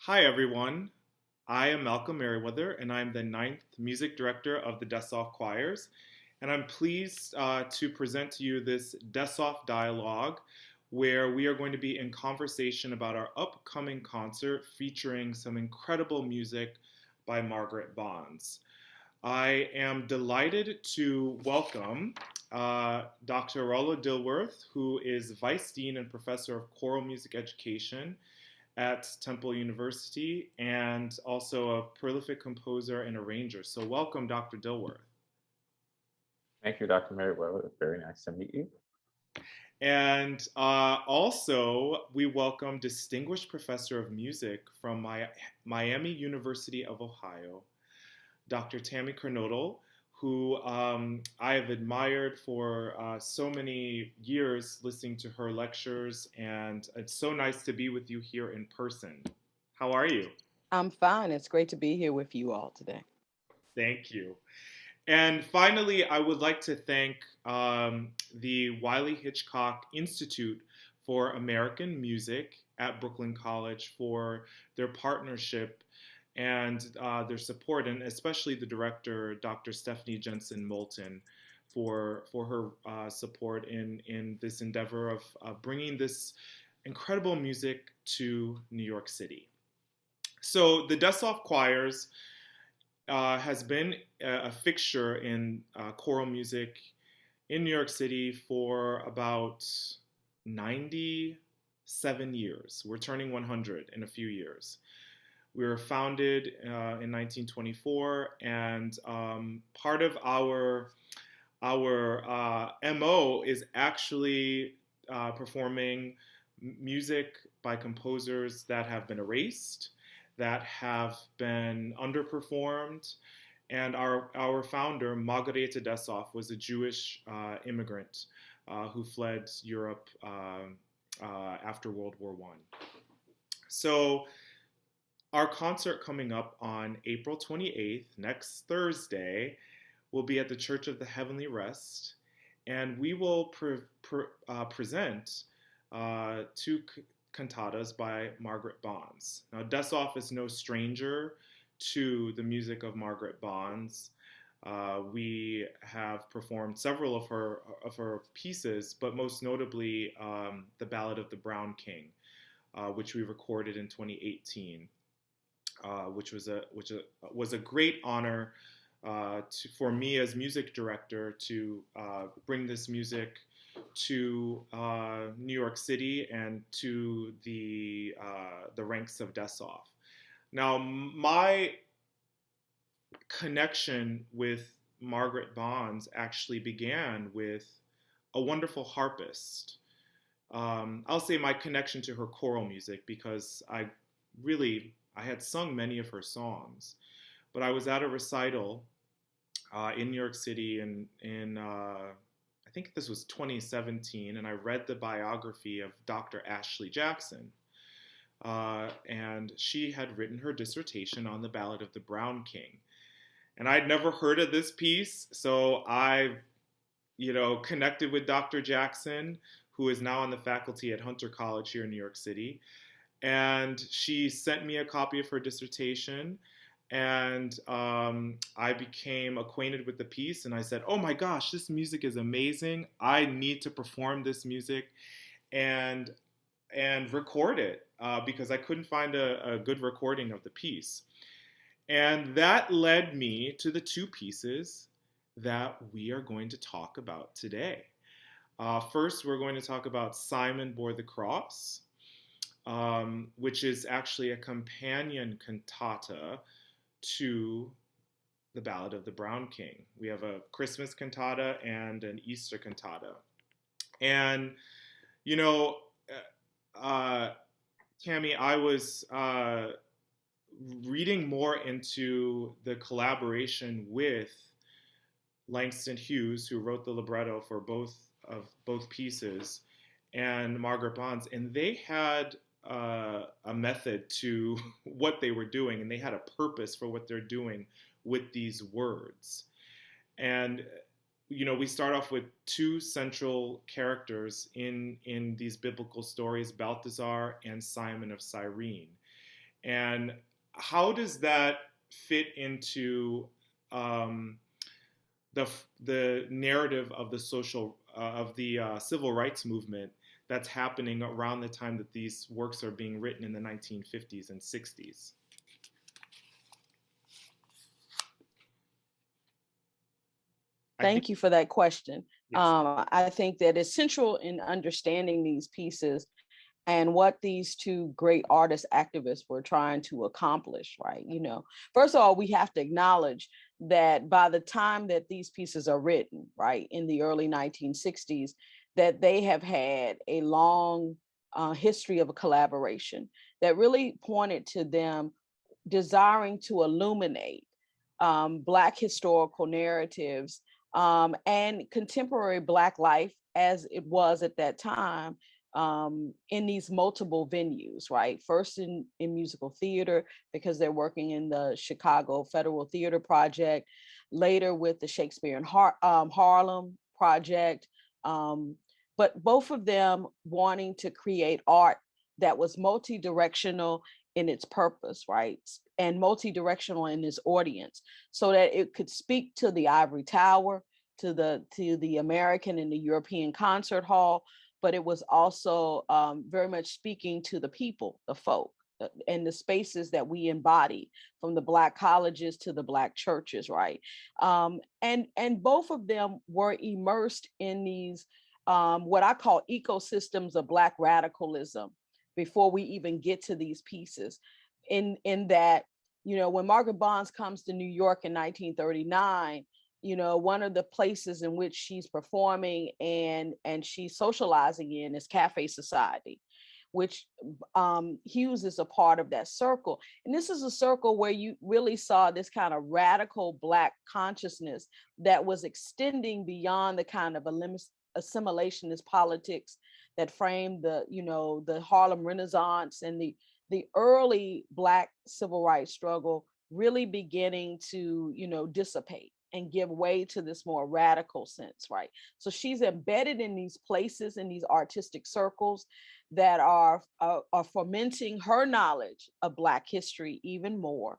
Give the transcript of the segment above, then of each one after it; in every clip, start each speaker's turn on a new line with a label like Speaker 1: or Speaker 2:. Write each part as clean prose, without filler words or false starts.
Speaker 1: Hi, everyone. I am Malcolm Merriweather, and I'm the ninth music director of the Dessoff choirs. And I'm pleased to present to you this Dessoff dialogue where we are going to be in conversation about our upcoming concert featuring some incredible music by Margaret Bonds. I am delighted to welcome Dr. Rollo Dilworth, who is Vice Dean and Professor of Choral Music Education at Temple University and also a prolific composer and arranger. So, welcome, Dr. Dilworth.
Speaker 2: Thank you, Dr. Merriweather. It's very nice to meet you.
Speaker 1: And also, we welcome Distinguished Professor of Music from Miami University of Ohio, Dr. Tammy Kernodle, who I have admired for so many years listening to her lectures, and it's so nice to be with you here in person. How are you?
Speaker 3: I'm fine. It's great to be here with you all today.
Speaker 1: Thank you. And finally, I would like to thank the Wiley Hitchcock Institute for American Music at Brooklyn College for their partnership and their support, and especially the director, Dr. Stephanie Jensen Moulton, for her support in this endeavor of bringing this incredible music to New York City. So the Dessoff choirs has been a fixture in choral music in New York City for about 97 years. We're turning 100 in a few years. We were founded in 1924, and part of our MO is actually performing music by composers that have been erased, that have been underperformed. And our founder, Margaret Dessoff, was a Jewish immigrant who fled Europe after World War I. So our concert coming up on April 28th, next Thursday, will be at the Church of the Heavenly Rest, and we will present two cantatas by Margaret Bonds. Now, Dessoff is no stranger to the music of Margaret Bonds. We have performed several of her pieces, but most notably the Ballad of the Brown King, which we recorded in 2018, which was a great honor for me as music director to bring this music to New York City and to the ranks of Dessoff. Now, my connection with Margaret Bonds actually began with a wonderful harpist. I'll say my connection to her choral music because I had sung many of her songs, but I was at a recital in New York City in I think this was 2017, and I read the biography of Dr. Ashley Jackson. And she had written her dissertation on the Ballad of the Brown King. And I'd never heard of this piece, so I, connected with Dr. Jackson, who is now on the faculty at Hunter College here in New York City. And she sent me a copy of her dissertation, and I became acquainted with the piece, and I said, oh my gosh, this music is amazing. I need to perform this music and record it because I couldn't find a good recording of the piece. And that led me to the two pieces that we are going to talk about today. First, we're going to talk about Simon Bore the Cross, which is actually a companion cantata to the Ballad of the Brown King. We have a Christmas cantata and an Easter cantata. And, you know, Tammy, I was reading more into the collaboration with Langston Hughes, who wrote the libretto for both pieces, and Margaret Bonds, and they had a method to what they were doing, and they had a purpose for what they're doing with these words. And we start off with two central characters in these biblical stories, Balthazar and Simon of Cyrene. And how does that fit into um, the narrative of the civil rights movement that's happening around the time that these works are being written in the 1950s and 60s?
Speaker 3: Thank you for that question.
Speaker 1: Yes.
Speaker 3: I think that essential in understanding these pieces and what these two great artist activists were trying to accomplish, right? First of all, we have to acknowledge that by the time that these pieces are written, right, in the early 1960s, that they have had a long history of a collaboration that really pointed to them desiring to illuminate Black historical narratives and contemporary Black life as it was at that time in these multiple venues, right? First in musical theater, because they're working in the Chicago Federal Theater Project, later with the Shakespeare in Harlem Project, but both of them wanting to create art that was multi-directional in its purpose, right? And multi-directional in its audience, so that it could speak to the ivory tower, to the American and the European concert hall, but it was also very much speaking to the people, the folk, and the spaces that we embody, from the Black colleges to the Black churches, right? And both of them were immersed in these what I call ecosystems of Black radicalism before we even get to these pieces. In that, when Margaret Bonds comes to New York in 1939, one of the places in which she's performing and she's socializing in is Cafe Society, which Hughes is a part of that circle. And this is a circle where you really saw this kind of radical Black consciousness that was extending beyond the kind of assimilationist politics that framed the Harlem Renaissance and the early Black civil rights struggle, really beginning to dissipate and give way to this more radical sense, right? So she's embedded in these places, in these artistic circles that are fomenting her knowledge of Black history even more.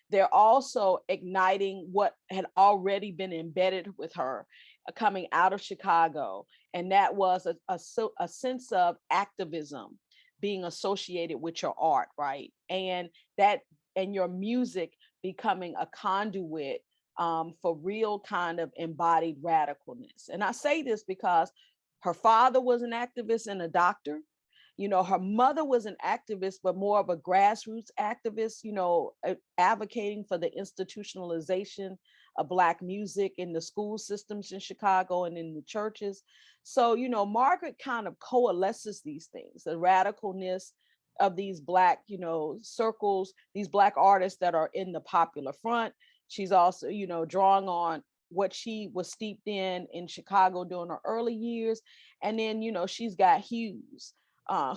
Speaker 3: They're also igniting what had already been embedded with her coming out of Chicago, and that was a sense of activism being associated with your art, right? And your music becoming a conduit for real kind of embodied radicalness. And I say this because her father was an activist and a doctor. Her mother was an activist, but more of a grassroots activist, advocating for the institutionalization of Black music in the school systems in Chicago and in the churches. So, Margaret kind of coalesces these things, the radicalness of these Black, circles, these Black artists that are in the popular front. She's also, drawing on what she was steeped in Chicago during her early years. And then, she's got Hughes,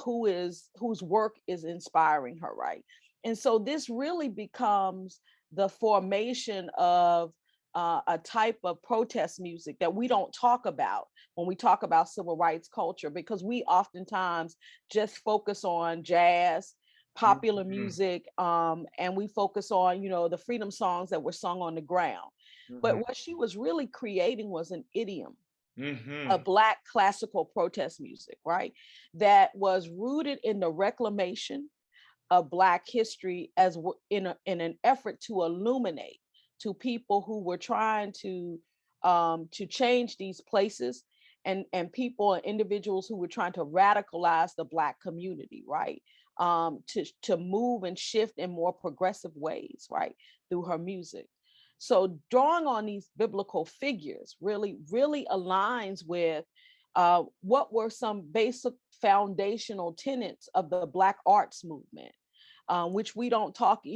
Speaker 3: whose work is inspiring her, right? And so this really becomes the formation of a type of protest music that we don't talk about when we talk about civil rights culture, because we oftentimes just focus on jazz, popular music, and we focus on, the freedom songs that were sung on the ground. But what she was really creating was an idiom, a Black classical protest music, right? That was rooted in the reclamation of Black history in an effort to illuminate to people who were trying to change these places, and people and individuals who were trying to radicalize the Black community, right? To move and shift in more progressive ways, right, through her music. So drawing on these biblical figures really, really aligns with what were some basic foundational tenets of the Black arts movement, which we don't talk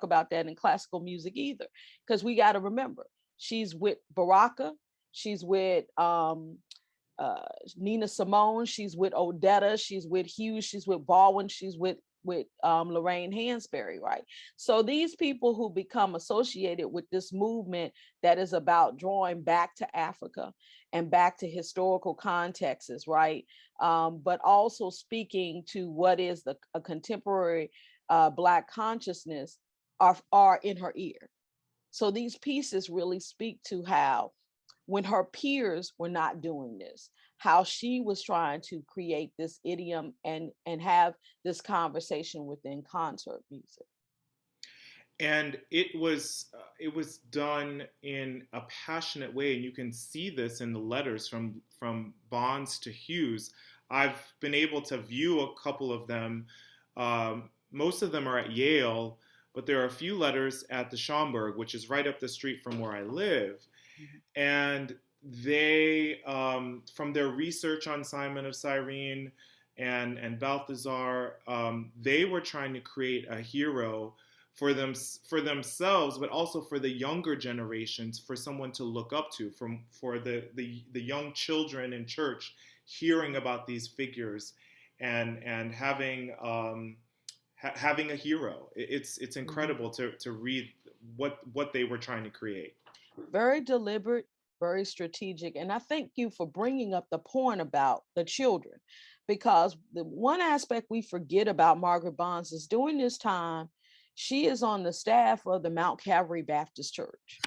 Speaker 3: about that in classical music either, because we got to remember, she's with Baraka, she's with Nina Simone, she's with Odetta, she's with Hughes, she's with Baldwin, she's with Lorraine Hansberry, right? So these people who become associated with this movement that is about drawing back to Africa and back to historical contexts, right? But also speaking to what is a contemporary Black consciousness are in her ear. So these pieces really speak to how, when her peers were not doing this, how she was trying to create this idiom and have this conversation within concert music.
Speaker 1: And it was done in a passionate way, and you can see this in the letters from Bonds to Hughes. I've been able to view a couple of them. Most of them are at Yale, but there are a few letters at the Schomburg, which is right up the street from where I live.
Speaker 3: Mhm.
Speaker 1: And they, from their research on Simon of Cyrene and Balthazar, they were trying to create a hero for themselves, but also for the younger generations, for someone to look up to, for the young children in church hearing about these figures and having a hero. It's incredible to read what they were trying to create.
Speaker 3: Very deliberate, very strategic. And I thank you for bringing up the point about the children, because the one aspect we forget about Margaret Bonds is during this time, she is on the staff of the Mount Calvary Baptist Church,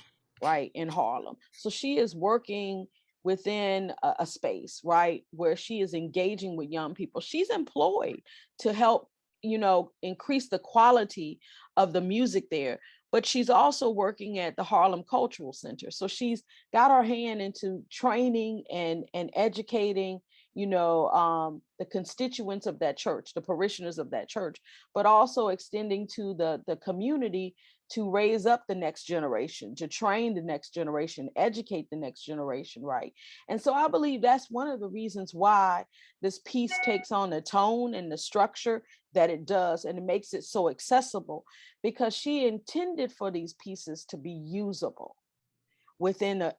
Speaker 3: right, in Harlem. So she is working within a space, right, where she is engaging with young people. She's employed to help, increase the quality of the music there, but she's also working at the Harlem Cultural Center. So she's got her hand into training and educating, the constituents of that church, the parishioners of that church, but also extending to the community to raise up the next generation, to train the next generation, educate the next generation, right? And so I believe that's one of the reasons why this piece takes on the tone and the structure that it does, and it makes it so accessible, because she intended for these pieces to be usable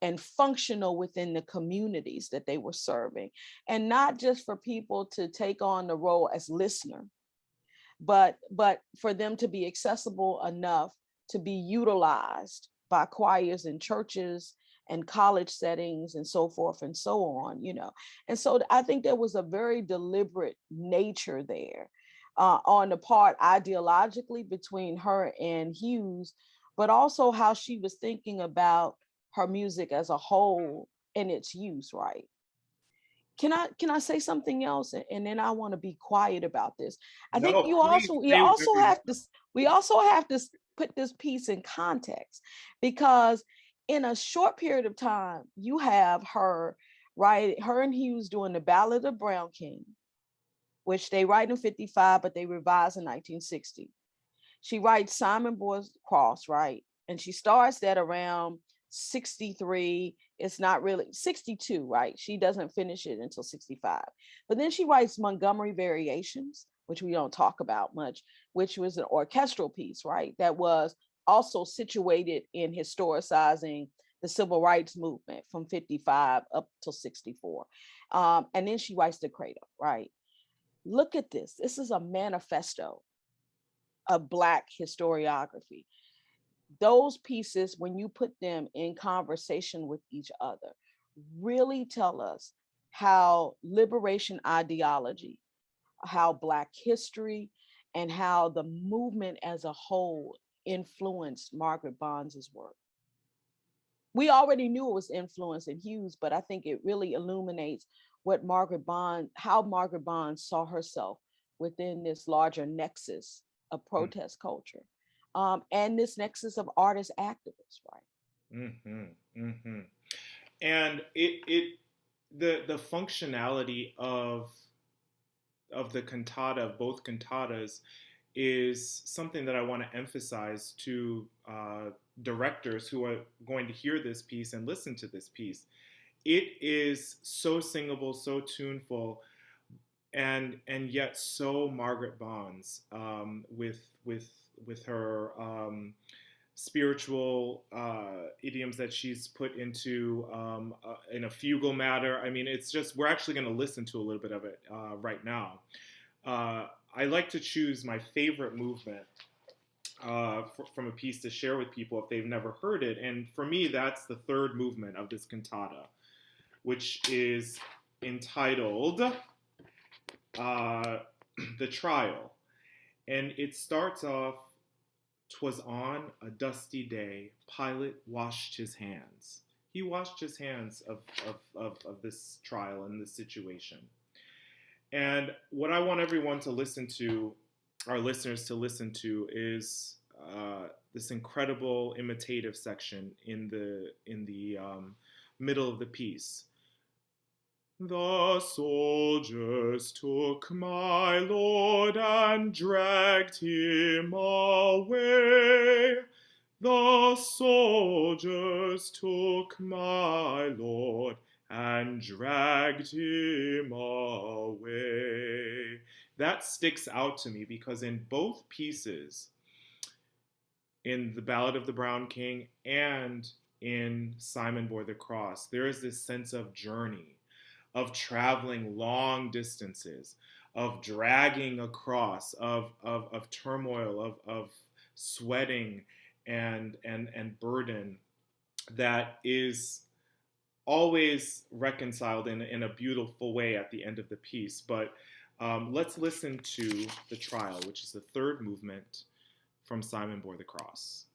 Speaker 3: and functional within the communities that they were serving, and not just for people to take on the role as listener, but for them to be accessible enough to be utilized by choirs in churches and college settings and so forth and so on. And so I think there was a very deliberate nature there, on the part ideologically between her and Hughes, but also how she was thinking about her music as a whole and its use, right? Can I say something else, and then I want to be quiet about this. I think
Speaker 1: No, please
Speaker 3: we
Speaker 1: say
Speaker 3: also
Speaker 1: whatever you
Speaker 3: have to put this piece in context, because in a short period of time you have her, right, her and Hughes doing the Ballad of Brown King, which they write in 55, but they revise in 1960. She writes Simon Boy's Cross, right? And she starts that around 63. It's not really 62, right? She doesn't finish it until 65. But then she writes Montgomery Variations, which we don't talk about much, which was an orchestral piece, right? That was also situated in historicizing the civil rights movement from 55 up till 64. And then she writes the Credo, right? Look at this. This is a manifesto of Black historiography. Those pieces, when you put them in conversation with each other, really tell us how liberation ideology, how Black history, and how the movement as a whole influenced Margaret Bonds's work. We already knew it was influenced in Hughes, but I think it really illuminates how Margaret Bonds saw herself within this larger nexus of protest culture, and this nexus of artist activists, right?
Speaker 1: Mm-hmm, mm-hmm. And the functionality of the cantata, of both cantatas, is something that I want to emphasize to directors who are going to hear this piece and listen to this piece. It is so singable, so tuneful, and yet so Margaret Bonds, with her spiritual idioms that she's put into in a fugal matter. I mean, it's just, we're actually going to listen to a little bit of it right now. I like to choose my favorite movement from a piece to share with people if they've never heard it. And for me, that's the third movement of this cantata, which is entitled The Trial. And it starts off, "'Twas on a dusty day, Pilate washed his hands." He washed his hands of this trial and this situation. And what I want everyone to listen to, our listeners to listen to, is this incredible imitative section in the middle of the piece. "The soldiers took my Lord and dragged him away. The soldiers took my Lord and dragged him away." That sticks out to me because in both pieces, in the Ballad of the Brown King and in Simon Bore the Cross, there is this sense of journey, of traveling long distances, of dragging across, of turmoil, of sweating and burden that is always reconciled in a beautiful way at the end of the piece. But let's listen to the trial, which is the third movement from Simon Bore the Cross.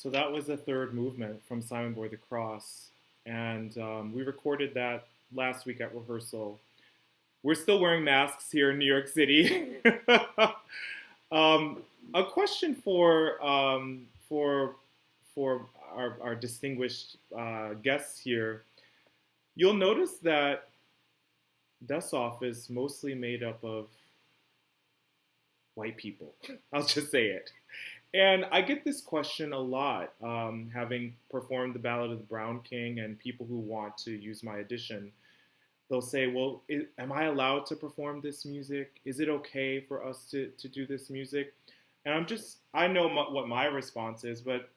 Speaker 1: So that was the third movement from Simon Boy the Cross. And we recorded that last week at rehearsal. We're still wearing masks here in New York City. A question for our distinguished guests here. You'll notice that Dessoff is mostly made up of white people. I'll just say it. And I get this question a lot, having performed the Ballad of the Brown King, and people who want to use my edition. They'll say, well, am I allowed to perform this music? Is it okay for us to do this music? And I know what my response is, but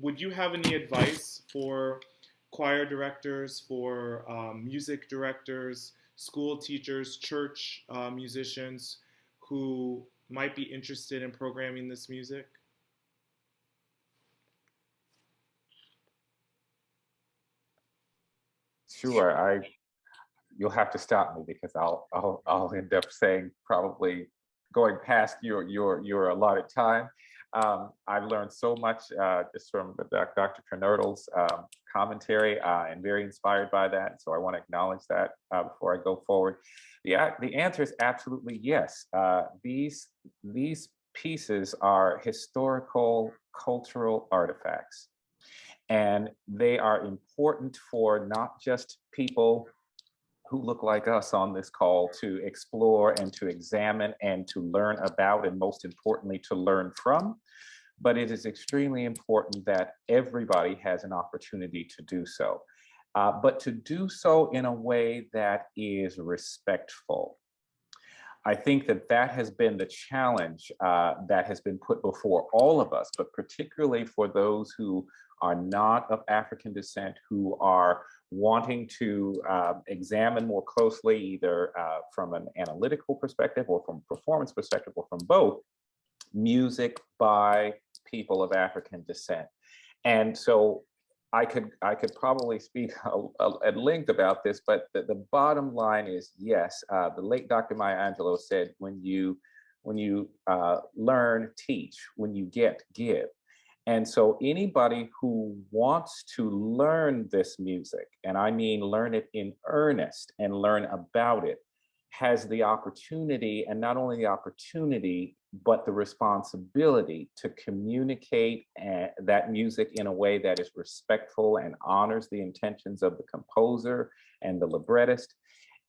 Speaker 1: would you have any advice for choir directors, for music directors, school teachers, church musicians who might be interested in programming this music?
Speaker 2: Sure, you'll have to stop me because I'll end up saying probably going past your allotted time. I've learned so much just from Dr. Kernodle's commentary and very inspired by that. So I want to acknowledge that before I go forward. The answer is absolutely yes. These pieces are historical, cultural artifacts. And they are important for not just people who look like us on this call to explore and to examine and to learn about, and most importantly, to learn from. But it is extremely important that everybody has an opportunity to do so. But to do so in a way that is respectful. I think that has been the challenge that has been put before all of us, but particularly for those who are not of African descent, who are wanting to examine more closely, either from an analytical perspective or from a performance perspective or from both, music by people of African descent. And so I could probably speak at length about this, but the bottom line is yes. The late Dr. Maya Angelou said, when you learn, teach; when you get, give. And so anybody who wants to learn this music, and I mean learn it in earnest and learn about it, has the opportunity, and not only the opportunity, but the responsibility to communicate that music in a way that is respectful and honors the intentions of the composer and the librettist,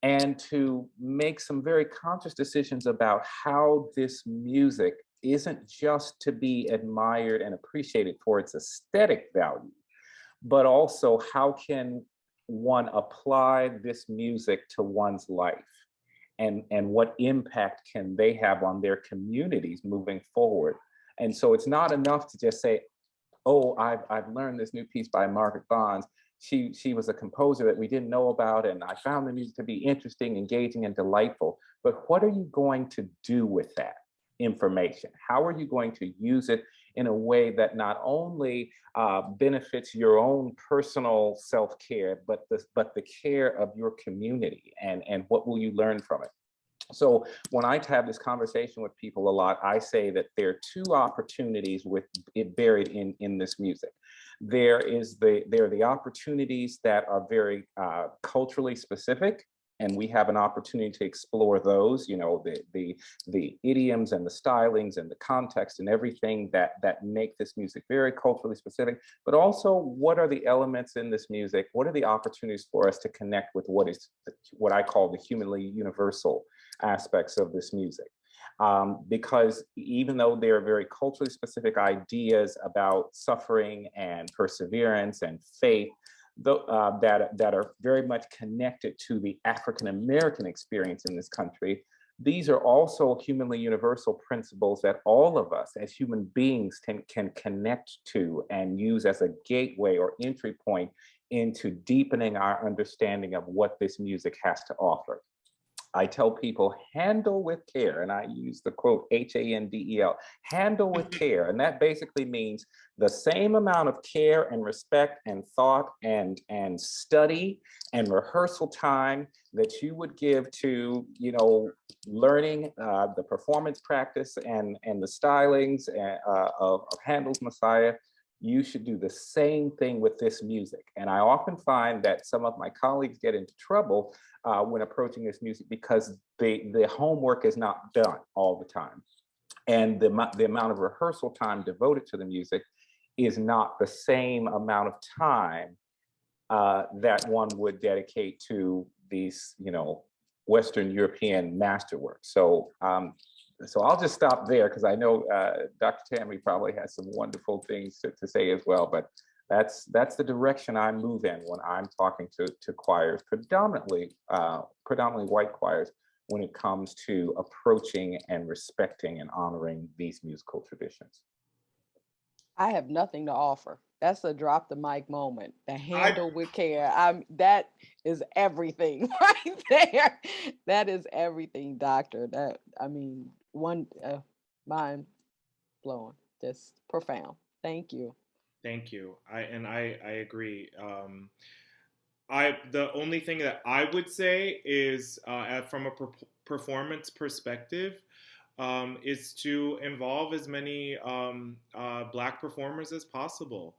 Speaker 2: and to make some very conscious decisions about how this music isn't just to be admired and appreciated for its aesthetic value, but also how can one apply this music to one's life, and what impact can they have on their communities moving forward. And so it's not enough to just say, oh, I've learned this new piece by Margaret Bonds. She was a composer that we didn't know about, and I found the music to be interesting, engaging, and delightful. But what are you going to do with that information? How are you going to use it in a way that not only benefits your own personal self-care, but the care of your community, and what will you learn from it? So when I have this conversation with people a lot, I say that there are two opportunities with it buried in this music. There are the opportunities that are very culturally specific, and we have an opportunity to explore those, the idioms and the stylings and the context and everything that make this music very culturally specific. But also, what are the elements in this music? What are the opportunities for us to connect with what I call the humanly universal aspects of this music? Because even though there are very culturally specific ideas about suffering and perseverance and faith, that are very much connected to the African American experience in this country, these are also humanly universal principles that all of us as human beings can connect to and use as a gateway or entry point into deepening our understanding of what this music has to offer. I tell people, handle with care, and I use the quote HANDEL, handle with care, and that basically means the same amount of care and respect and thought and study and rehearsal time that you would give to, learning the performance practice and the stylings of Handel's Messiah. you should do the same thing with this music. And I often find that some of my colleagues get into trouble when approaching this music because the homework is not done all the time. And the amount of rehearsal time devoted to the music is not the same amount of time that one would dedicate to these, Western European masterworks. So I'll just stop there because I know Dr. Tammy probably has some wonderful things to say as well. But that's the direction I move in when I'm talking to choirs, predominantly white choirs, when it comes to approaching and respecting and honoring these musical traditions.
Speaker 3: I have nothing to offer. That's a drop the mic moment. The
Speaker 1: I
Speaker 3: handle with care. That is everything right there. That is everything, doctor. Mind blowing. Just profound. Thank you.
Speaker 1: thank you. I agree. The only thing that I would say is from a performance perspective, is to involve as many Black performers as possible.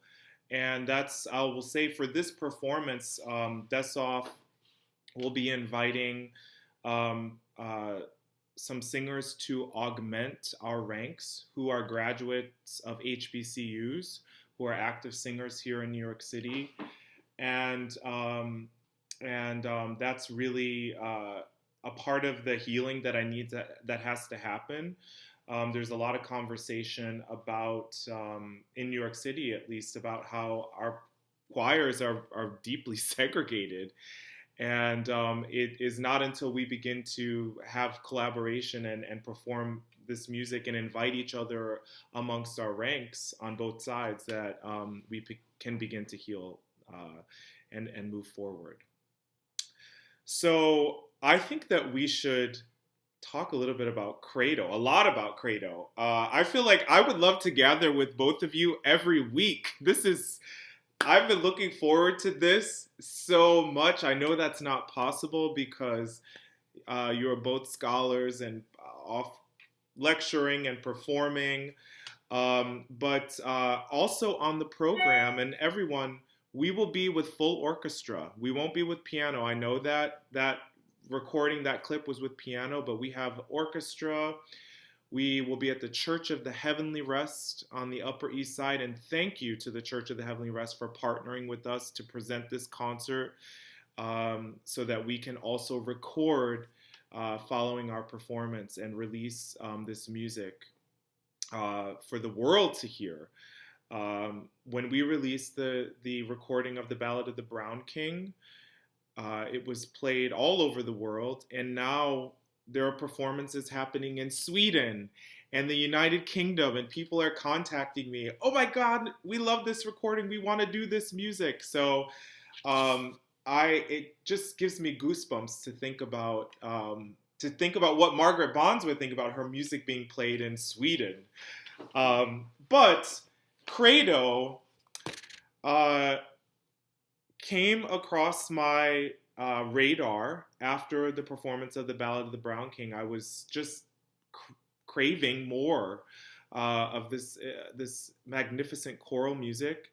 Speaker 1: And I will say for this performance, Dessoff will be inviting um, uh, some singers to augment our ranks who are graduates of HBCUs, who are active singers here in New York City. And that's really a part of the healing that I need that has to happen. There's a lot of conversation about in New York City, at least, about how our choirs are deeply segregated, and it is not until we begin to have collaboration and perform this music and invite each other amongst our ranks on both sides that can begin to heal and move forward. So I think that we should talk a little bit about Credo, a lot about Credo. I feel like I would love to gather with both of you every week. I've been looking forward to this so much. I know that's not possible because you're both scholars and off lecturing and performing. But also on the program, and everyone, we will be with full orchestra. We won't be with piano. I know that recording, that clip was with piano, but we have orchestra. We will be at the Church of the Heavenly Rest on the Upper East Side. And thank you to the Church of the Heavenly Rest for partnering with us to present this concert so that we can also record following our performance and release this music for the world to hear. When we released the recording of the Ballad of the Brown King, it was played all over the world, and now there are performances happening in Sweden and the United Kingdom, and people are contacting me. Oh my God, we love this recording. We want to do this music. So it just gives me goosebumps to think about what Margaret Bonds would think about her music being played in Sweden. But Credo came across my radar after the performance of the Ballad of the Brown King. I was just craving more of this magnificent choral music,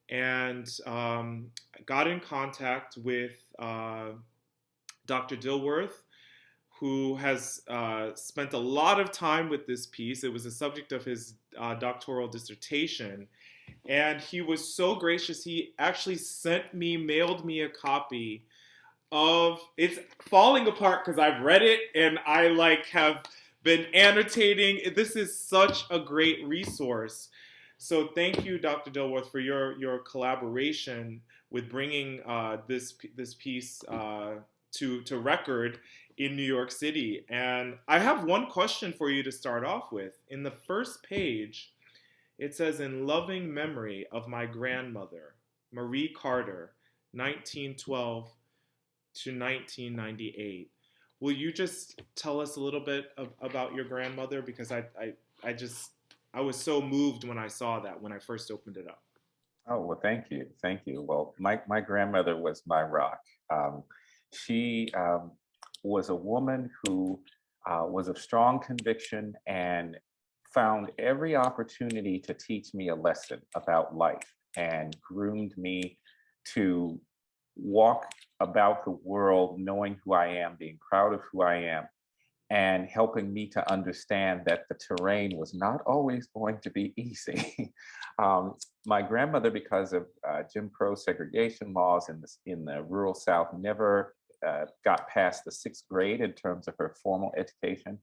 Speaker 1: and got in contact with Dr. Dilworth, who has spent a lot of time with this piece. It was the subject of his doctoral dissertation. And he was so gracious, he actually mailed me a copy of, it's falling apart because I've read it and I have been annotating. This is such a great resource. So thank you, Dr. Dilworth, for your collaboration with bringing this piece to record in New York City. And I have one question for you to start off with. In the first page, it says, "In loving memory of my grandmother, Marie Carter, 1912 to 1998. Will you just tell us a little bit about your grandmother? Because I was so moved when I saw that, when I first opened it up.
Speaker 2: Oh, well, thank you. Thank you. Well, my grandmother was my rock. She was a woman who was of strong conviction and found every opportunity to teach me a lesson about life and groomed me to walk about the world knowing who I am, being proud of who I am, and helping me to understand that the terrain was not always going to be easy. My grandmother, because of Jim Crow segregation laws in the rural South, never got past the 6th grade in terms of her formal education.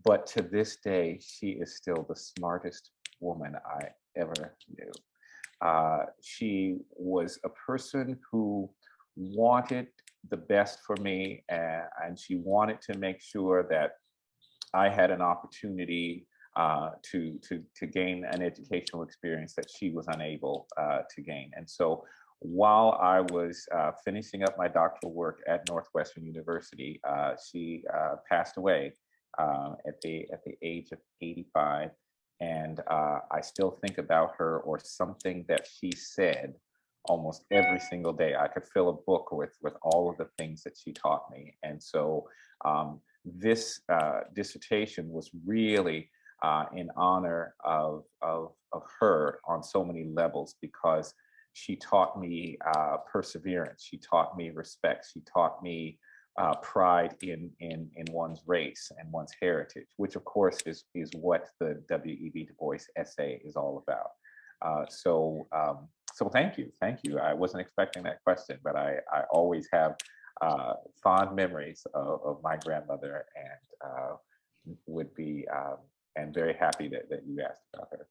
Speaker 2: But to this day, she is still the smartest woman I ever knew. She was a person who wanted the best for me, and she wanted to make sure that I had an opportunity to gain an educational experience that she was unable to gain. And so while I was finishing up my doctoral work at Northwestern University, she passed away at the age of 85. And I still think about her or something that she said almost every single day. I could fill a book with all of the things that she taught me. And so this dissertation was really in honor of her on so many levels, because she taught me perseverance. She taught me respect. She taught me pride in one's race and one's heritage, which of course is what the W.E.B. Du Bois essay is all about. So thank you. I wasn't expecting that question, but I always have fond memories of my grandmother, and would be and very happy that you asked about her.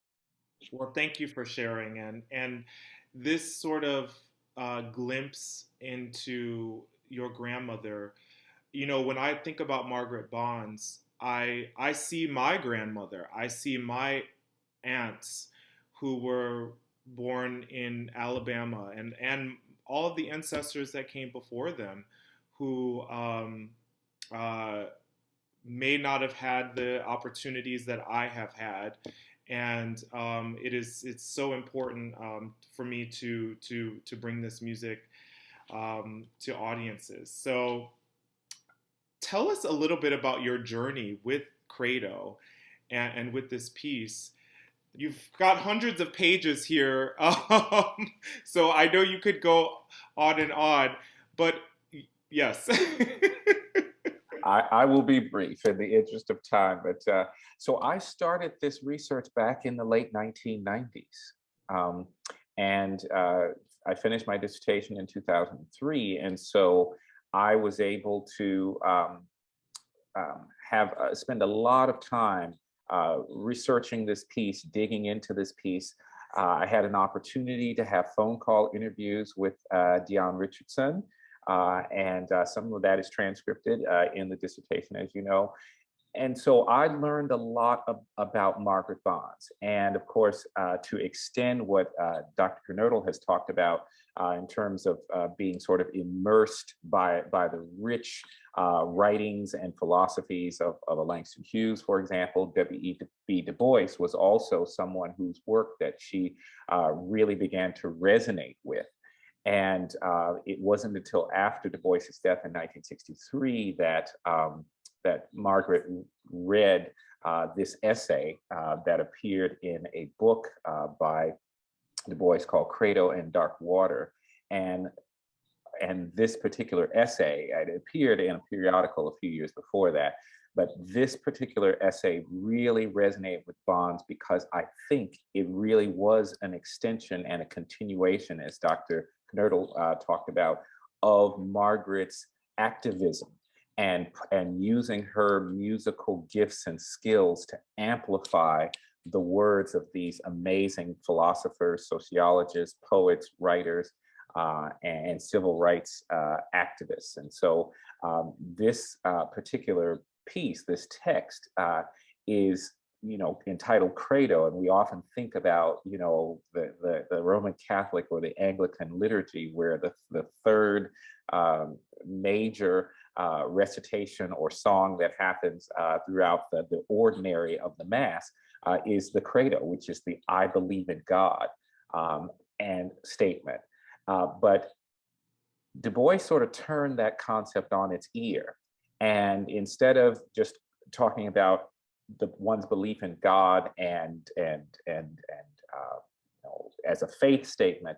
Speaker 1: Well, thank you for sharing, and this sort of glimpse into your grandmother. You know, when I think about Margaret Bonds, I see my grandmother, I see my aunts who were born in Alabama, and all of the ancestors that came before them, who uh, may not have had the opportunities that I have had, and it's so important for me to bring this music to audiences. So tell us a little bit about your journey with Credo and with this piece. You've got hundreds of pages here, so I know you could go on and on, but yes.
Speaker 2: I will be brief in the interest of time, but so I started this research back in the late 1990s, and I finished my dissertation in 2003, and so I was able to have spend a lot of time researching this piece, digging into this piece. I had an opportunity to have phone call interviews with Dion Richardson, and some of that is transcribed in the dissertation, as you know. And so I learned a lot about Margaret Bonds. And of course, to extend what Dr. Kernodle has talked about in terms of being sort of immersed by the rich writings and philosophies of a Langston Hughes, for example. W.E.B. Du Bois was also someone whose work that she really began to resonate with. And it wasn't until after Du Bois's death in 1963 that Margaret read this essay that appeared in a book by Du Bois called Credo and Dark Water. And this particular essay, it appeared in a periodical a few years before that, but this particular essay really resonated with Bonds because I think it really was an extension and a continuation, as Dr. Kernodle talked about, of Margaret's activism and using her musical gifts and skills to amplify the words of these amazing philosophers, sociologists, poets, writers, and civil rights activists. And so this particular piece, this text, is entitled Credo, and we often think about the Roman Catholic or the Anglican liturgy, where the third major recitation or song that happens throughout the ordinary of the Mass is the Credo, which is the "I believe in God" and statement. But Du Bois sort of turned that concept on its ear, and instead of just talking about one's belief in God as a faith statement.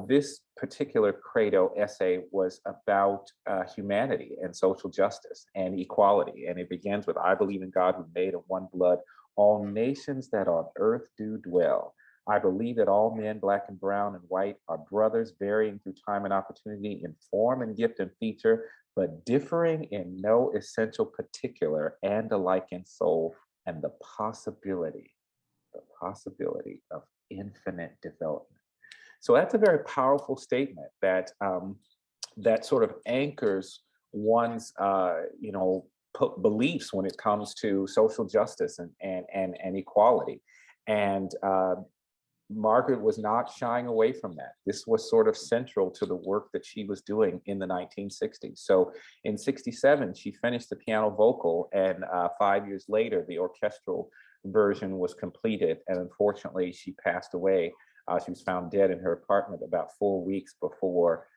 Speaker 2: This particular Credo essay was about humanity and social justice and equality. And it begins with, I believe in God who made of one blood all nations that on earth do dwell. I believe that all men, black and brown and white, are brothers, varying through time and opportunity in form and gift and feature, but differing in no essential particular, and alike in soul and the possibility of infinite development. So that's a very powerful statement that that sort of anchors one's beliefs when it comes to social justice and equality. And Margaret was not shying away from that. This was sort of central to the work that she was doing in the 1960s. So in 67, she finished the piano vocal, and 5 years later, the orchestral version was completed. And unfortunately, she passed away. She was found dead in her apartment about 4 weeks before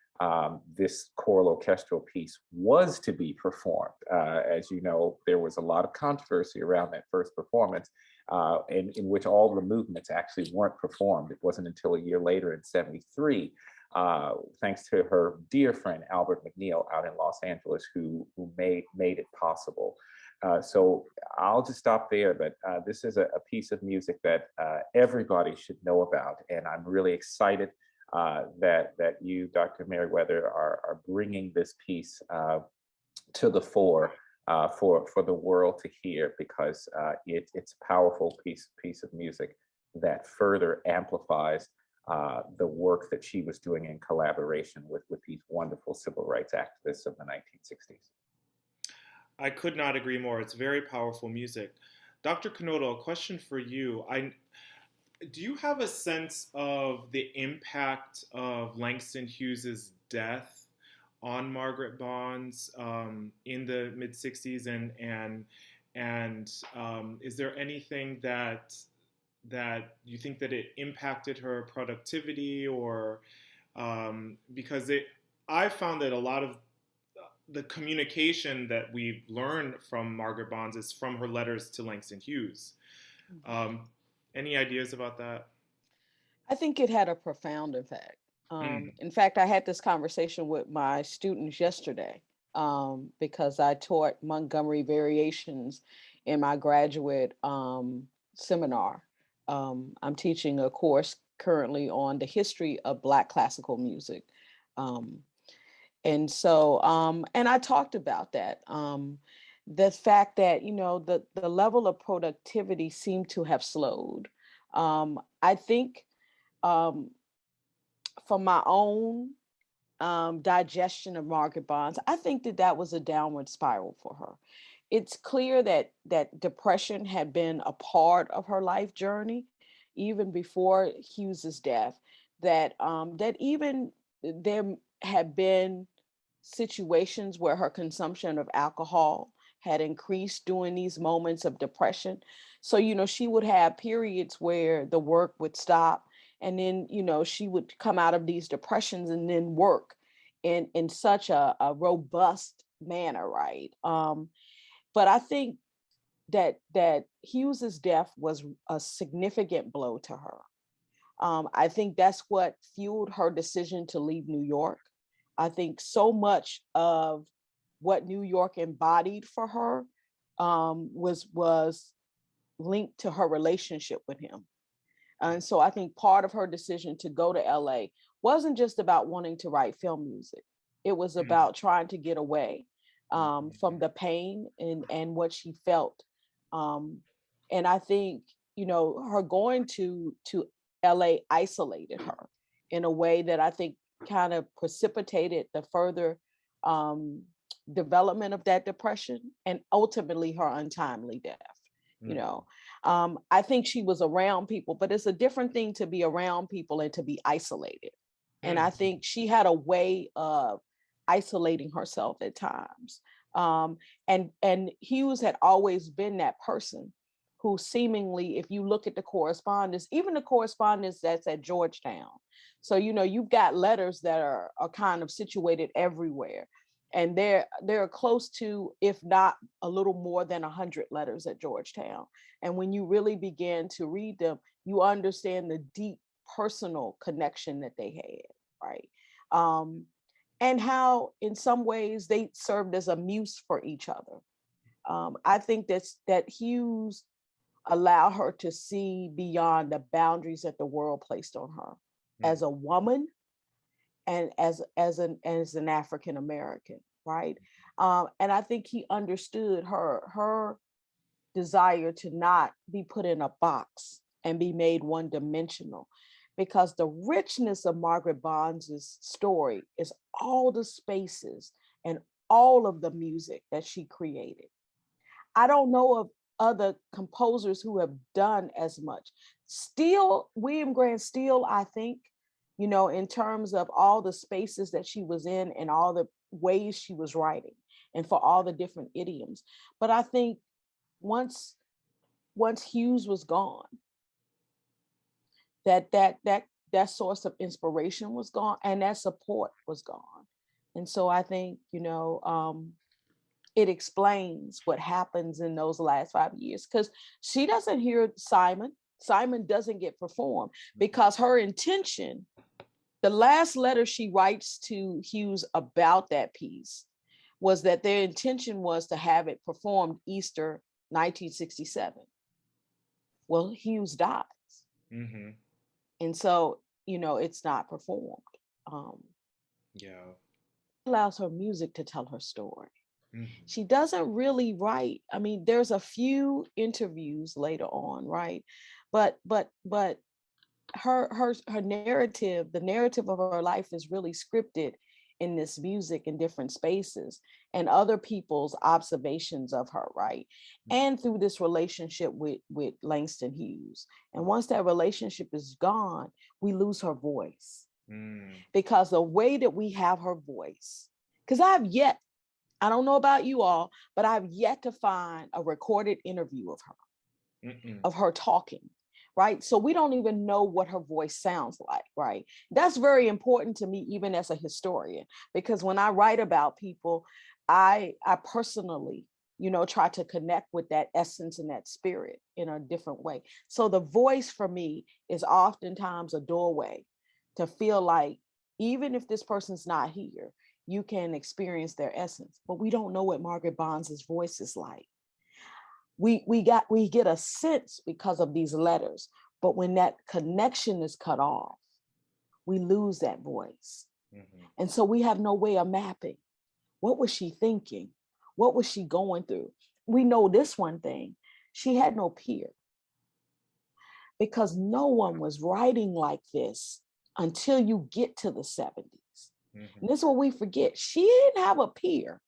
Speaker 2: this choral orchestral piece was to be performed. As you know, there was a lot of controversy around that first performance, in which all the movements actually weren't performed. It wasn't until a year later in 73, thanks to her dear friend Albert McNeil out in Los Angeles, who made it possible. So I'll just stop there, but this is a piece of music that everybody should know about, and I'm really excited that you, Dr. Merriweather, are bringing this piece to the fore for the world to hear, because it's a powerful piece of music that further amplifies the work that she was doing in collaboration with these wonderful civil rights activists of the 1960s.
Speaker 1: I could not agree more. It's very powerful music. Dr. Kernodle, a question for you. Do you have a sense of the impact of Langston Hughes's death on Margaret Bonds in the mid 60s, and is there anything that you think that it impacted her productivity, or because I found that a lot of the communication that we've learned from Margaret Bonds is from her letters to Langston Hughes. Any ideas about that?
Speaker 3: I think it had a profound effect. In fact, I had this conversation with my students yesterday because I taught Montgomery variations in my graduate seminar. I'm teaching a course currently on the history of Black classical music. And so, and I talked about that. The fact that, the level of productivity seemed to have slowed. I think from my own digestion of Margaret Bonds, I think that was a downward spiral for her. It's clear that depression had been a part of her life journey, even before Hughes's death. That even there had been situations where her consumption of alcohol had increased during these moments of depression. So, she would have periods where the work would stop, and then, she would come out of these depressions and then work in such a robust manner, right? But I think that Hughes's death was a significant blow to her. I think that's what fueled her decision to leave New York. I think so much of what New York embodied for her was linked to her relationship with him. And so I think part of her decision to go to LA wasn't just about wanting to write film music. It was about trying to get away from the pain and what she felt. And I think, her going to LA isolated her in a way that I think kind of precipitated the further development of that depression and ultimately her untimely death. I think she was around people, but it's a different thing to be around people and to be isolated. And I think she had a way of isolating herself at times. And Hughes had always been that person who seemingly, if you look at the correspondence, even the correspondence that's at Georgetown. So, you've got letters that are kind of situated everywhere. And there are close to, if not a little more than 100 letters at Georgetown. And when you really begin to read them, you understand the deep personal connection that they had, right? And how in some ways they served as a muse for each other. I think that Hughes allowed her to see beyond the boundaries that the world placed on her as a woman and as an African American, right? And I think he understood her desire to not be put in a box and be made one-dimensional, because the richness of Margaret Bonds's story is all the spaces and all of the music that she created. I don't know of other composers who have done as much. Still, William Grant Still, I think, in terms of all the spaces that she was in and all the ways she was writing and for all the different idioms. But I think once Hughes was gone, that source of inspiration was gone and that support was gone. And so I think, it explains what happens in those last 5 years, because she doesn't hear Simon. Simon doesn't get performed because her intention, the last letter she writes to Hughes about that piece was that their intention was to have it performed Easter 1967. Well, Hughes dies. Mm-hmm. And so, it's not performed.
Speaker 1: Yeah.
Speaker 3: Allows her music to tell her story. She doesn't really write. I mean, there's a few interviews later on, right? But her narrative, the narrative of her life is really scripted in this music in different spaces and other people's observations of her, right? And through this relationship with Langston Hughes. And once that relationship is gone, we lose her voice. Because the way that we have her voice, because I don't know about you all, but I've yet to find a recorded interview of her, of her talking, right? So we don't even know what her voice sounds like, right? That's very important to me, even as a historian, because when I write about people, I personally, try to connect with that essence and that spirit in a different way. So the voice for me is oftentimes a doorway to feel like, even if this person's not here, you can experience their essence, but we don't know what Margaret Bonds's voice is like. We get a sense because of these letters, but when that connection is cut off, we lose that voice. And so we have no way of mapping. What was she thinking? What was she going through? We know this one thing, she had no peer, because no one was writing like this until you get to the 70s. And this is what we forget. She didn't have a peer.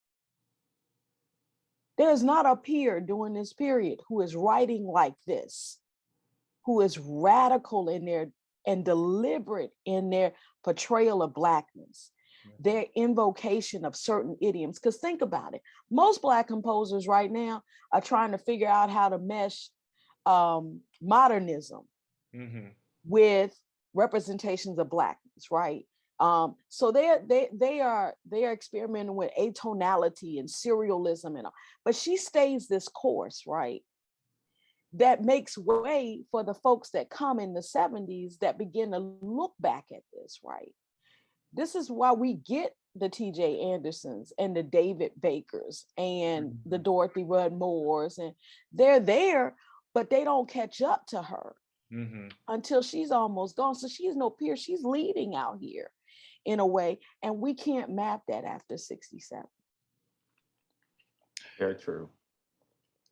Speaker 3: There's not a peer during this period who is writing like this, who is radical in their and deliberate in their portrayal of Blackness, their invocation of certain idioms. Because think about it. Most Black composers right now are trying to figure out how to mesh modernism with representations of Blackness, right? So they are experimenting with atonality and serialism and all, but she stays this course, right? That makes way for the folks that come in the 70s that begin to look back at this, right? This is why we get the T.J. Andersons and the David Bakers and the Dorothy Rudd Moores, and they're there, but they don't catch up to her until she's almost gone. So she's no peer. She's leading out here in a way, and we can't map that after 67.
Speaker 2: Very true.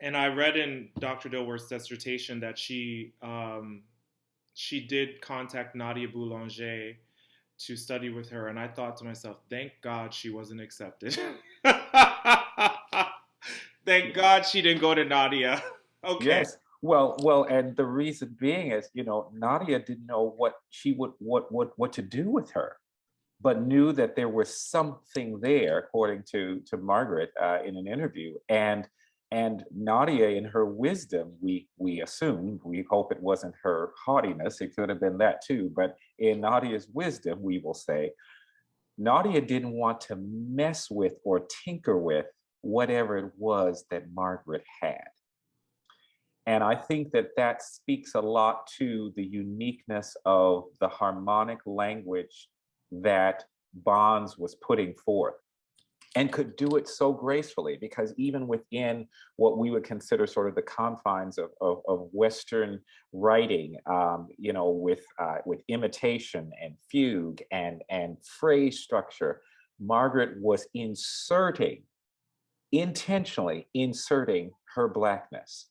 Speaker 1: And I read in Dr. Dilworth's dissertation that she did contact Nadia Boulanger to study with her, and I thought to myself, thank God she wasn't accepted. Thank God she didn't go to Nadia. Okay.
Speaker 2: Yes. Well, and the reason being is, Nadia didn't know what to do with her, but knew that there was something there, according to Margaret in an interview. And Nadia, in her wisdom, we assumed, we hope it wasn't her haughtiness, it could have been that too, but in Nadia's wisdom, we will say, Nadia didn't want to mess with or tinker with whatever it was that Margaret had. And I think that that speaks a lot to the uniqueness of the harmonic language that Bonds was putting forth, and could do it so gracefully, because even within what we would consider sort of the confines of Western writing, with imitation and fugue and phrase structure, Margaret was intentionally inserting her Blackness.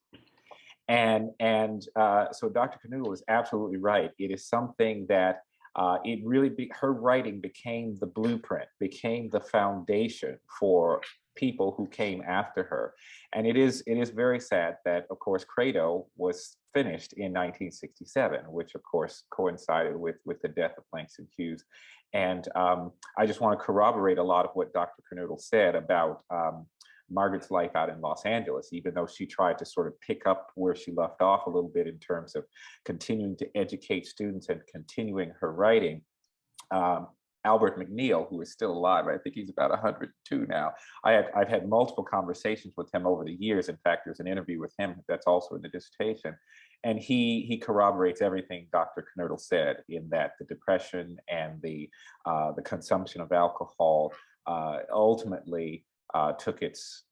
Speaker 2: So Dr. Kernodle is absolutely right. It is something that her writing became the blueprint, became the foundation for people who came after her. And it is very sad that, of course, Credo was finished in 1967, which of course coincided with the death of Langston Hughes. And I just want to corroborate a lot of what Dr. Kernodle said about Margaret's life out in Los Angeles, even though she tried to sort of pick up where she left off a little bit in terms of continuing to educate students and continuing her writing. Albert McNeil, who is still alive, I think he's about 102 now. I've had multiple conversations with him over the years. In fact, there's an interview with him that's also in the dissertation. And he corroborates everything Dr. Kernodle said, in that the depression and the consumption of alcohol ultimately took its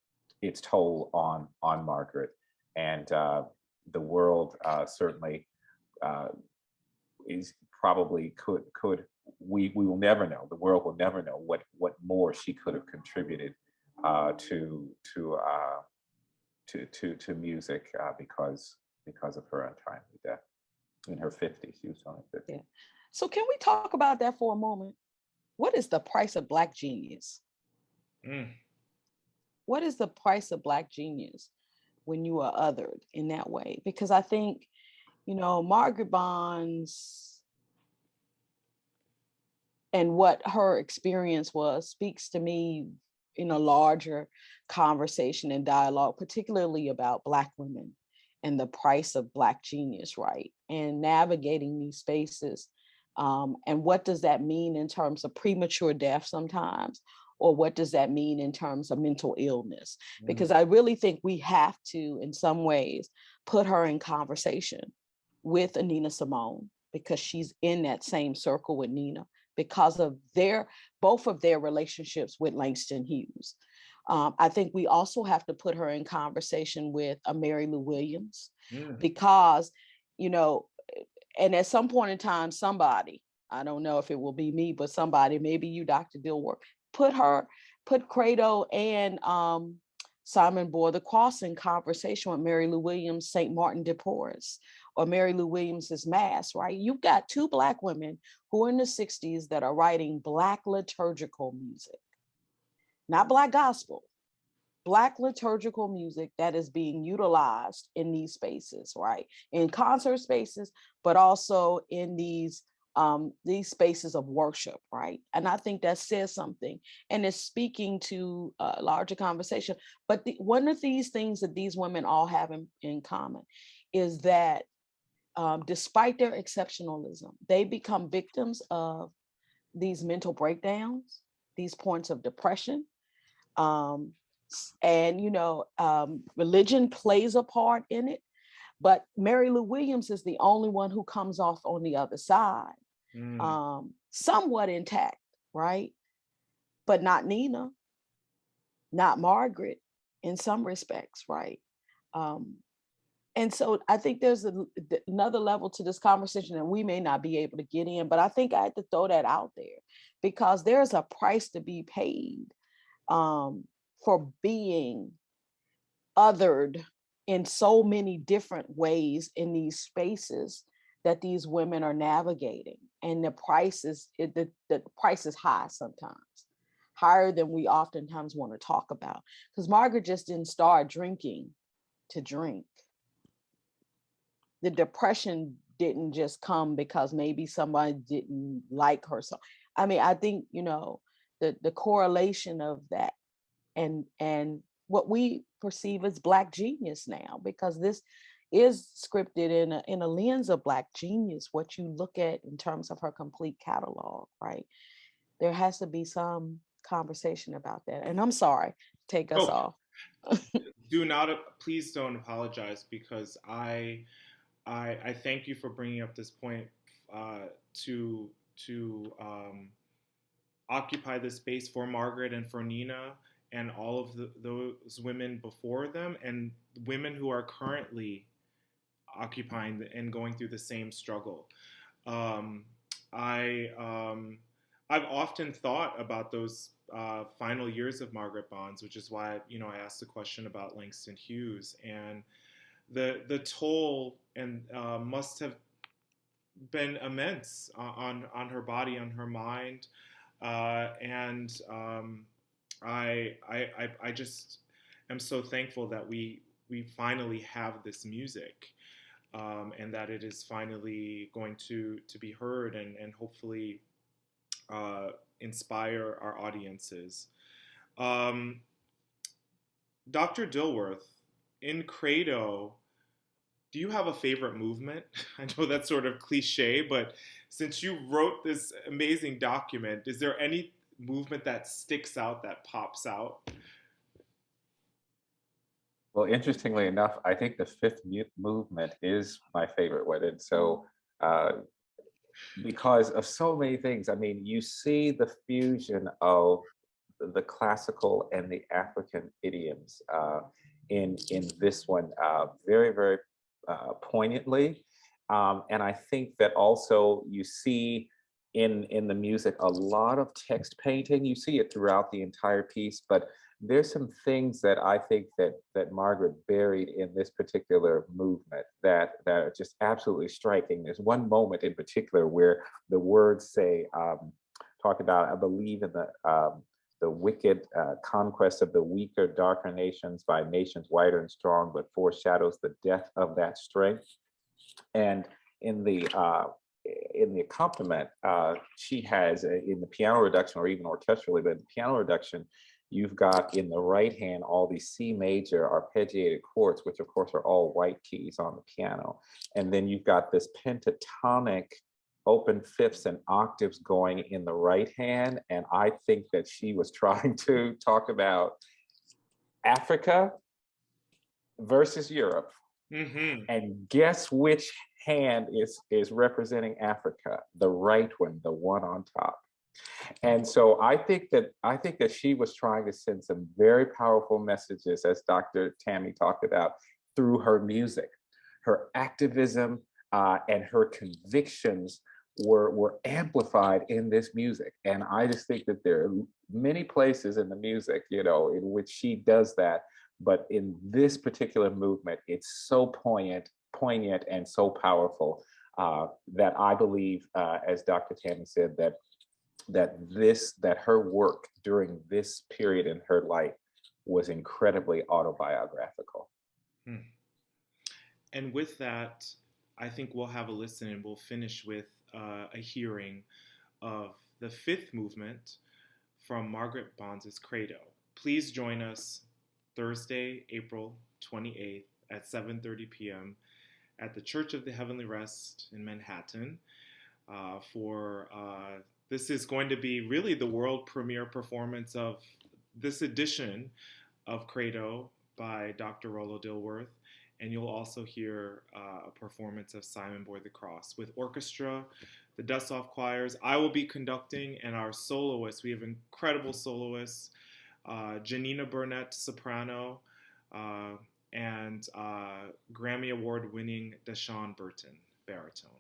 Speaker 2: toll on Margaret, and the world certainly is probably could we will never know. The world will never know what more she could have contributed to music because of her untimely death in her 50s. She was only 50.
Speaker 3: Yeah. So can we talk about that for a moment? What is the price of Black genius? What is the price of Black genius when you are othered in that way? Because I think, Margaret Bonds and what her experience was speaks to me in a larger conversation and dialogue, particularly about Black women and the price of Black genius, right? And navigating these spaces. And what does that mean in terms of premature death sometimes? Or what does that mean in terms of mental illness? Because I really think we have to, in some ways, put her in conversation with Nina Simone, because she's in that same circle with Nina, because of both of their relationships with Langston Hughes. I think we also have to put her in conversation with Mary Lou Williams, because, and at some point in time, somebody, I don't know if it will be me, but somebody, maybe you, Dr. Dilworth, put Credo and Simon Boyle the Cross in conversation with Mary Lou Williams, St. Martin de Porres, or Mary Lou Williams's Mass, right? You've got two Black women who are in the 60s that are writing Black liturgical music, not Black gospel, Black liturgical music that is being utilized in these spaces, right? In concert spaces, but also in these spaces of worship, right? And I think that says something, and it's speaking to a larger conversation. But one of these things that these women all have in common is that despite their exceptionalism, they become victims of these mental breakdowns, these points of depression. Religion plays a part in it. But Mary Lou Williams is the only one who comes off on the other side, somewhat intact, right? But not Nina, not Margaret in some respects, right? And so I think there's another level to this conversation that we may not be able to get in, but I think I had to throw that out there, because there's a price to be paid for being othered in so many different ways in these spaces that these women are navigating. And the price is high sometimes, higher than we oftentimes want to talk about. Because Margaret just didn't start drinking to drink. The depression didn't just come because maybe somebody didn't like her. So, I mean, I think, the correlation of that and what we perceive as Black genius now, because this is scripted in a lens of Black genius, what you look at in terms of her complete catalog, right? there has to be some conversation about that. And I'm sorry, take us
Speaker 1: Oh,
Speaker 3: off.
Speaker 1: do not, please don't apologize, because I thank you for bringing up this point, to occupy the space for Margaret and for Nina and all of those women before them, and women who are currently occupying and going through the same struggle. Um, I I've often thought about those final years of Margaret Bonds, which is why I asked the question about Langston Hughes, and the toll and must have been immense on her body, on her mind, and I just am so thankful that we finally have this music, and that it is finally going to be heard, and hopefully inspire our audiences. Um, Dr. Dilworth, in Credo, do you have a favorite movement? I know that's sort of cliche, but since you wrote this amazing document, is there any movement that sticks out, that pops out?
Speaker 2: Well, interestingly enough, I think the fifth movement is my favorite one. And so, uh, because of so many things, I mean, you see the fusion of the classical and the African idioms in this one very, very poignantly. And I think that also you see in the music a lot of text painting. You see it throughout the entire piece, but there's some things that I think that Margaret buried in this particular movement that are just absolutely striking. There's one moment in particular where the words say, talk about, I believe in the wicked conquest of the weaker, darker nations by nations wider and strong, but foreshadows the death of that strength. And in the accompaniment, she has in the piano reduction, or even orchestrally, but in the piano reduction, you've got in the right hand all these C major arpeggiated chords, which of course are all white keys on the piano. And then you've got this pentatonic open fifths and octaves going in the right hand. And I think that she was trying to talk about Africa versus Europe.
Speaker 1: Mm-hmm.
Speaker 2: And guess which hand is representing Africa? The right one, the one on top. And so I think that she was trying to send some very powerful messages, as Dr. Tammy talked about, through her music. Her activism and her convictions were amplified in this music. And I just think that there are many places in the music, in which she does that. But in this particular movement, it's so poignant, and so powerful that I believe, as Dr. Tammy said, that her work during this period in her life was incredibly autobiographical.
Speaker 1: And with that, I think we'll have a listen, and we'll finish with a hearing of the fifth movement from Margaret Bonds' Credo. Please join us Thursday, April 28th at 7:30 p.m. at the Church of the Heavenly Rest in Manhattan for this is going to be really the world premiere performance of this edition of Credo by Dr. Rollo Dilworth. And you'll also hear a performance of Simon Boy the Cross with orchestra, the Dessoff choirs. I will be conducting, and our soloists. We have incredible soloists, Janina Burnett, soprano, and Grammy Award-winning Deshawn Burton, baritone.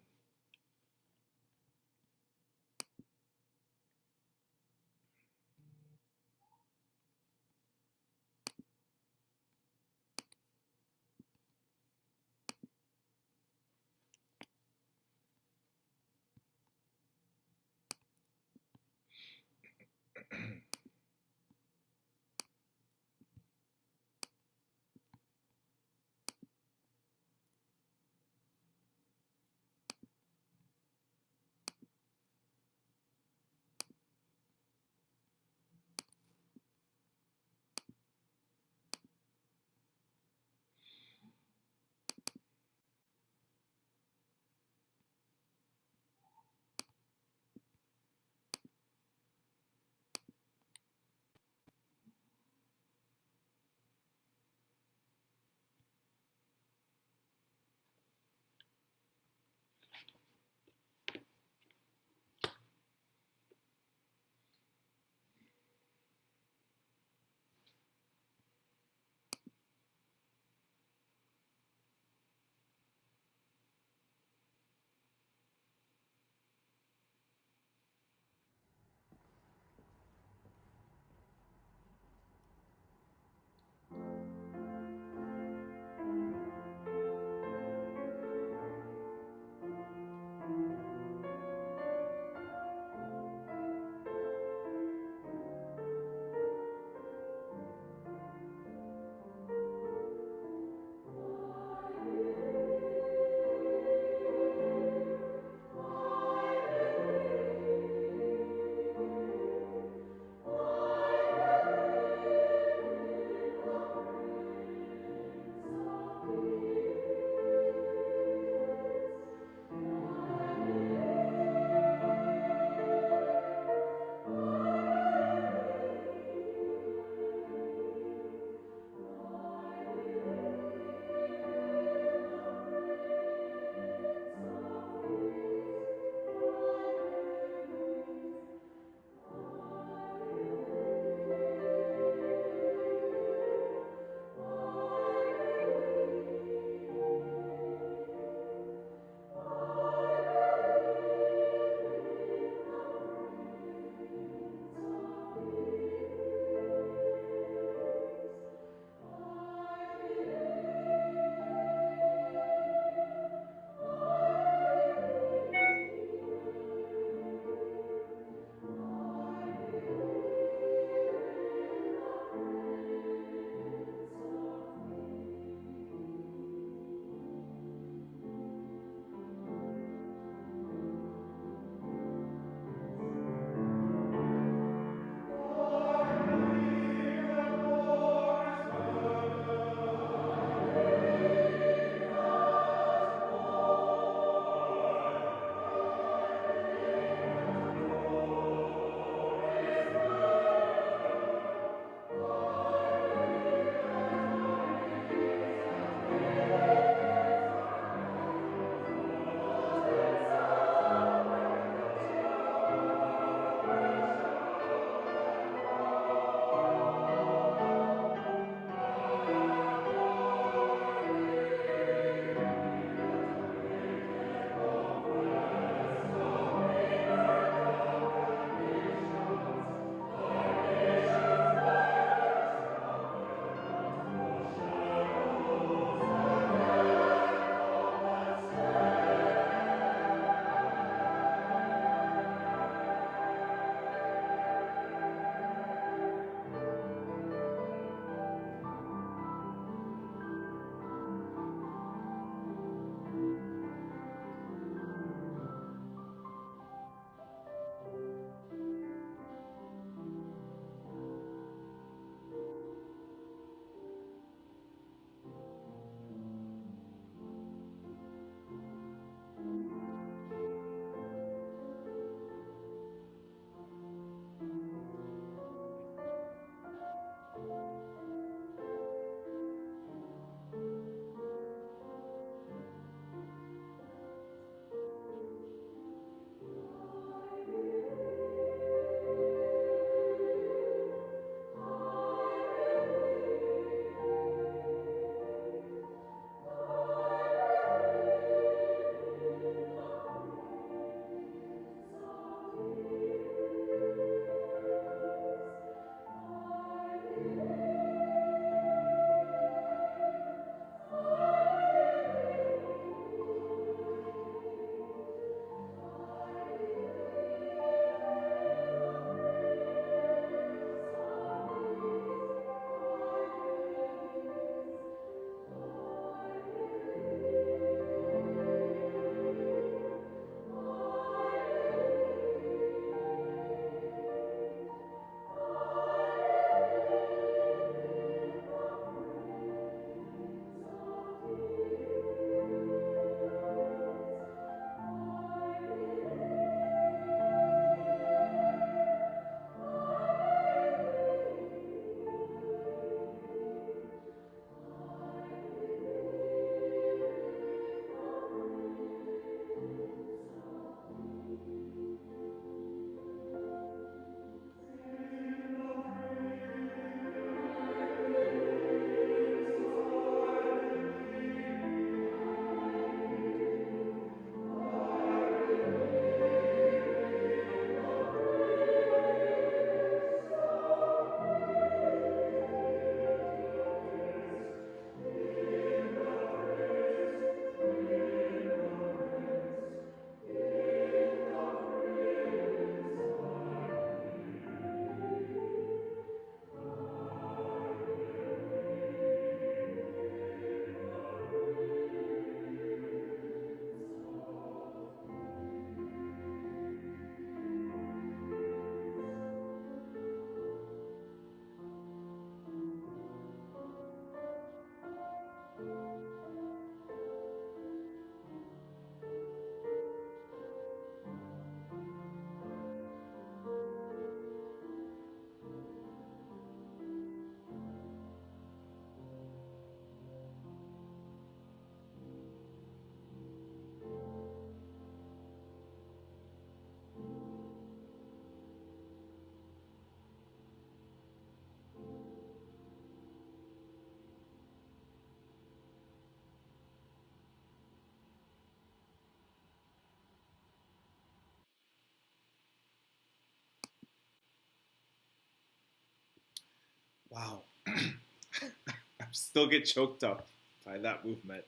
Speaker 1: Wow. I still get choked up by that movement.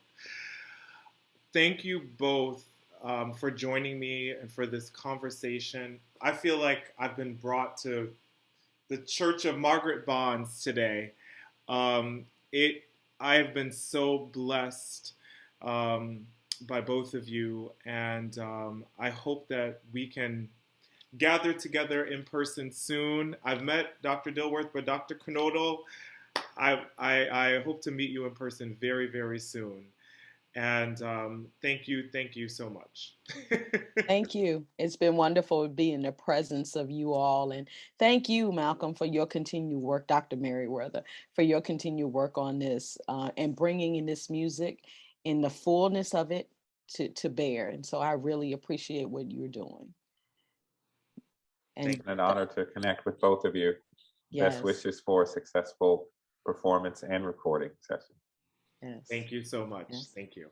Speaker 1: Thank you both for joining me and for this conversation. I feel like I've been brought to the Church of Margaret Bonds today. Um, it I have been so blessed by both of you, and I hope that we can gather together in person soon. I've met Dr. Dilworth, but Dr. Kernodle, I hope to meet you in person very, very soon. And thank you so much.
Speaker 3: Thank you. It's been wonderful to be in the presence of you all. And thank you, Malcolm, for your continued work, Dr. Merriweather, for your continued work on this and bringing in this music in the fullness of it to bear. And so I really appreciate what you're doing. And
Speaker 2: An honor to connect with both of you.
Speaker 3: yes.
Speaker 2: Best wishes for a successful performance and recording session.
Speaker 3: Yes.
Speaker 1: Thank you so much.
Speaker 3: Yes.
Speaker 1: Thank you.